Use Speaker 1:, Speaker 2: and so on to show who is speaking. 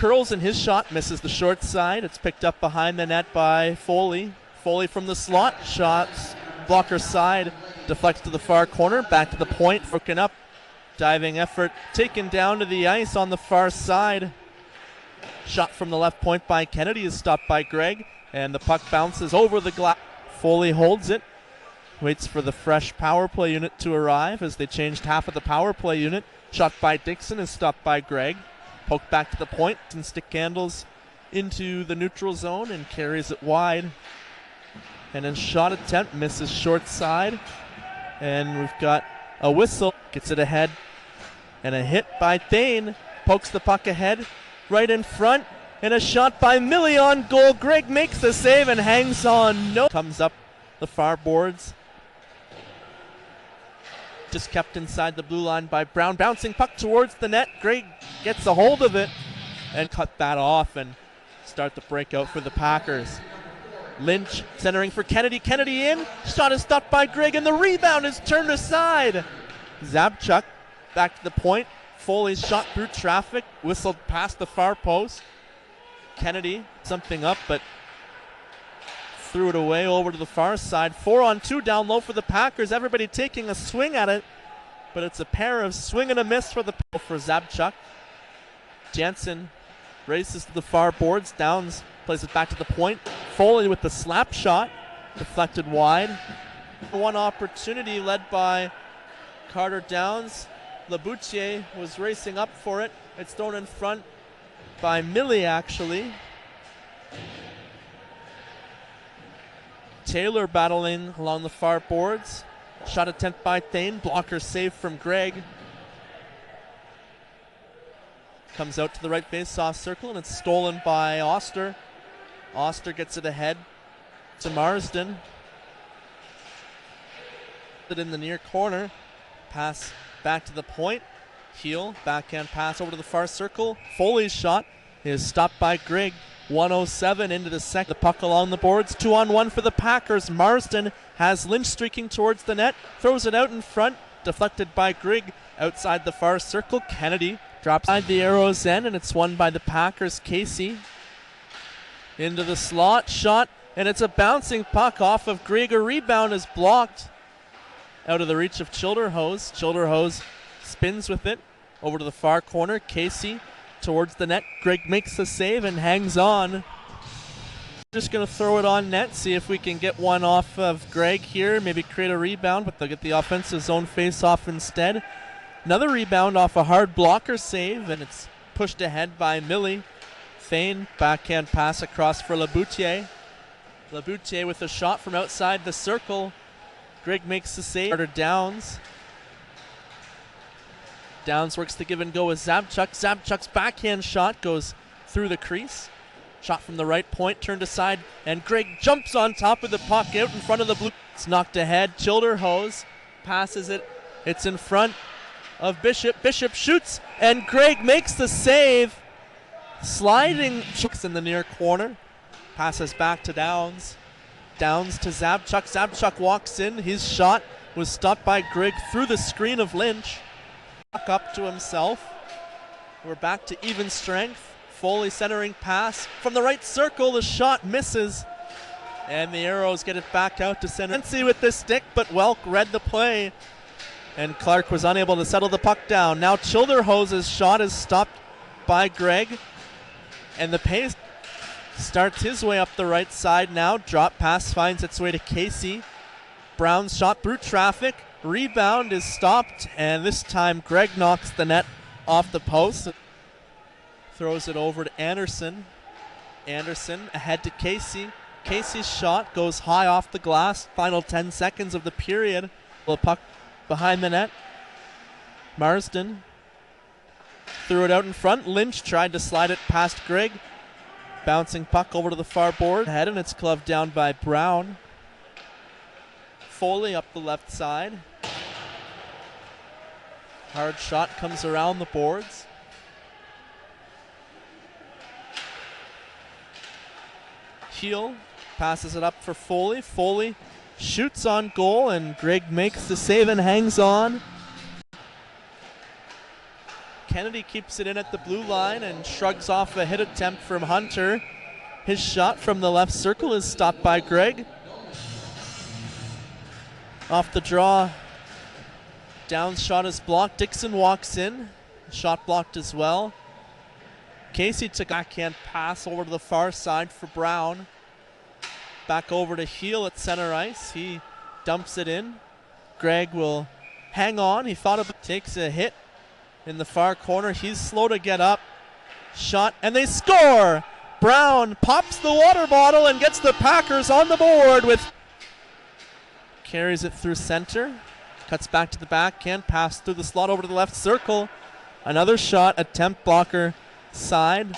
Speaker 1: curls and his shot misses the short side. It's picked up behind the net by Foley. Foley from the slot, shots blocker side, deflects to the far corner, back to the point, broken up. Diving effort taken down to the ice on the far side. Shot from the left point by Kennedy is stopped by Gregg, and the puck bounces over the glass. Foley holds it, waits for the fresh power play unit to arrive as they changed half of the power play unit. Shot by Dixon is stopped by Gregg. Poked back to the point and stick handles into the neutral zone and carries it wide. And then shot attempt misses short side, and we've got a whistle. Gets it ahead, and a hit by Thane. Pokes the puck ahead, right in front, and a shot by Millie on goal. Gregg makes the save and hangs on. No, comes up the far boards. Just kept inside the blue line by Brown. Bouncing puck towards the net. Gregg gets a hold of it and cut that off and start the breakout for the Packers. Lynch centering for Kennedy. Kennedy in. Shot is stopped by Gregg, and the rebound is turned aside. Zabchuk back to the point. Foley's shot through traffic. Whistled past the far post. Kennedy something up, but threw it away over to the far side. 4-on-2 down low for the Packers. Everybody taking a swing at it, but it's a pair of swing and a miss for Zabchuk. Jansen races to the far boards. Downs plays it back to the point. Foley with the slap shot, deflected wide. One opportunity led by Carter Downs. Laboutier was racing up for it. It's thrown in front by Millie, actually. Taylor battling along the far boards. Shot attempt by Thane. Blocker save from Gregg. Comes out to the right face-off circle, and it's stolen by Oster. Oster gets it ahead to Marsden. In the near corner. Pass back to the point. Heel, backhand pass over to the far circle. Foley's shot is stopped by Gregg. 1:07 into the second. The puck along the boards. 2-on-1 for the Packers. Marsden has Lynch streaking towards the net. Throws it out in front. Deflected by Gregg outside the far circle. Kennedy drops inside the Aeros end, and it's won by the Packers. Casey into the slot. Shot, and it's a bouncing puck off of Gregg. A rebound is blocked out of the reach of Childerhose. Childerhose spins with it over to the far corner. Casey towards the net. Gregg makes the save and hangs on. Just going to throw it on net, see if we can get one off of Gregg here, maybe create a rebound, but they'll get the offensive zone face-off instead. Another rebound off a hard blocker save, and it's pushed ahead by Millie. Thane, backhand pass across for Laboutier. Laboutier with a shot from outside the circle. Gregg makes the save. Carter Downs. Downs works the give and go with Zabchuk. Zabchuk's backhand shot goes through the crease. Shot from the right point, turned aside, and Gregg jumps on top of the puck out in front of the blue. It's knocked ahead. Childerhose passes it. It's in front of Bishop. Bishop shoots, and Gregg makes the save. Sliding in the near corner. Passes back to Downs. Downs to Zabchuk. Zabchuk walks in. His shot was stopped by Gregg through the screen of Lynch. Up to himself. We're back to even strength. Foley centering pass from the right circle. The shot misses, and the Aeros get it back out to center. Nancy with the stick, but Welk read the play, and Clark was unable to settle the puck down. Now Childerhose's shot is stopped by Gregg, and the pace starts his way up the right side now. Drop pass finds its way to Casey. Brown's shot through traffic. Rebound is stopped, and this time Gregg knocks the net off the post. Throws it over to Anderson. Anderson ahead to Casey. Casey's shot goes high off the glass. Final 10 seconds of the period. The puck behind the net. Marsden threw it out in front. Lynch tried to slide it past Gregg. Bouncing puck over to the far board. Ahead, and it's gloved down by Brown. Foley up the left side. Hard shot comes around the boards. Heel passes it up for Foley. Foley shoots on goal, and Gregg makes the save and hangs on. Kennedy keeps it in at the blue line and shrugs off a hit attempt from Hunter. His shot from the left circle is stopped by Greg. Off the draw, Downs' shot is blocked. Dixon walks in, shot blocked as well. Casey took a backhand pass over to the far side for Brown. Back over to Heel at center ice. He dumps it in. Greg will hang on. He thought about takes a hit in the far corner. He's slow to get up. Shot, and they score! Brown pops the water bottle and gets the Packers on the board with... Carries it through center. Cuts back to the backhand. Pass through the slot over to the left circle. Another shot, attempt blocker side.